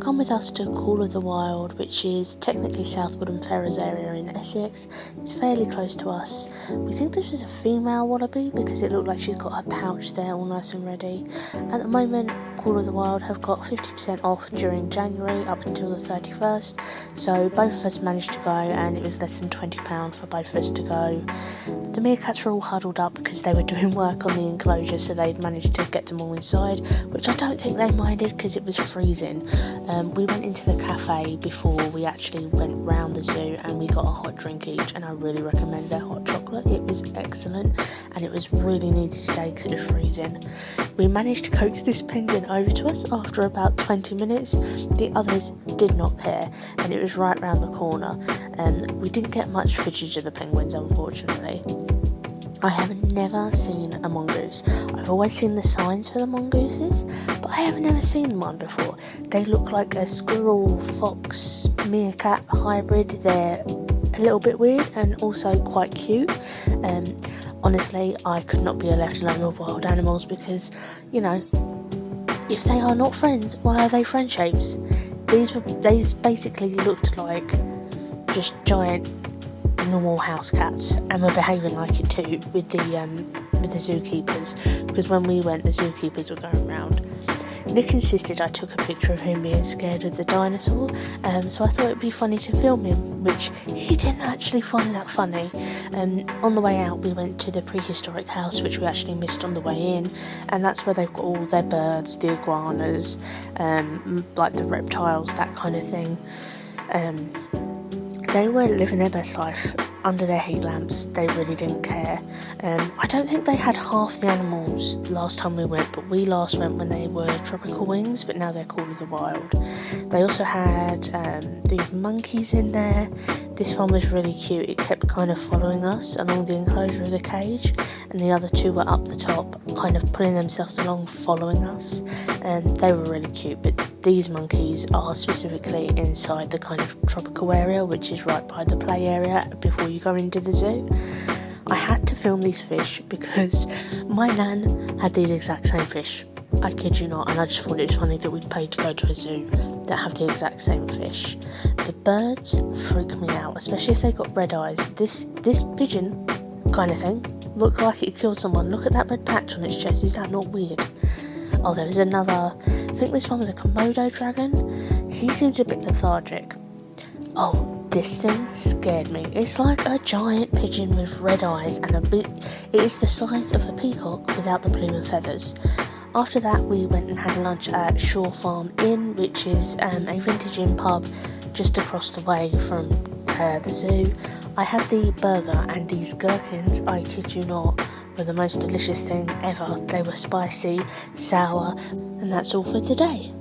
come with us to Call of the Wild, which is technically Southwood and Ferrers area in Essex. It's fairly close to us. We think this is a female wallaby because it looked like she's got her pouch there all nice and ready. At the moment, Call of the Wild have got 50% off during January up until the 31st, so both of us managed to go and it was less than £20 for both of us to go. The meerkats were all huddled up because they were doing work on the enclosure, so they'd managed to get them all inside, which I don't think they minded because it was freezing. We went into the cafe before we actually went round the zoo and we got a hot drink each, and I really recommend their hot chocolate. It was excellent and it was really needed today because it was freezing. We managed to coax this penguin over to us after about 20 minutes. The others did not care and it was right round the corner. We didn't get much footage of the penguins, unfortunately. I have never seen a mongoose. I've always seen the signs for the mongooses, but I have never seen one before. They look like a squirrel, fox, meerkat hybrid. They're a little bit weird and also quite cute. Honestly, I could not be left alone with wild animals because, you know, if they are not friends, why are they friend shapes? These basically looked like just giant normal house cats and were behaving like it too with the zookeepers, because when we went the zookeepers were going round. Nick insisted I took a picture of him being scared of the dinosaur, so I thought it'd be funny to film him, which he didn't actually find that funny. On the way out we went to the prehistoric house, which we actually missed on the way in, and that's where they've got all their birds, the iguanas, like the reptiles, that kind of thing. They were living their best life under their heat lamps. They really didn't care. I don't think they had half the animals last time we went, but we last went when they were tropical wings, but now they're Call of the Wild. They also had these monkeys in there. This one was really cute. It kept kind of following us along the enclosure of the cage, and the other two were up the top, kind of pulling themselves along, following us. They were really cute, but these monkeys are specifically inside the kind of tropical area, which is right by the play area before you go into the zoo. I had to film these fish because my nan had these exact same fish. I kid you not, and I just thought it was funny that we'd paid to go to a zoo that have the exact same fish. The birds freak me out, especially if they got red eyes. This pigeon kind of thing looked like it killed someone. Look at that red patch on its chest. Is that not weird? Oh, there was another. I think this one was a Komodo dragon. He seems a bit lethargic. Oh, this thing scared me. It's like a giant pigeon with red eyes and it is the size of a peacock without the plume and feathers. After that, we went and had lunch at Shore Farm Inn, which is a vintage inn pub just across the way from the zoo. I had the burger and these gherkins, I kid you not, were the most delicious thing ever. They were spicy, sour, and that's all for today.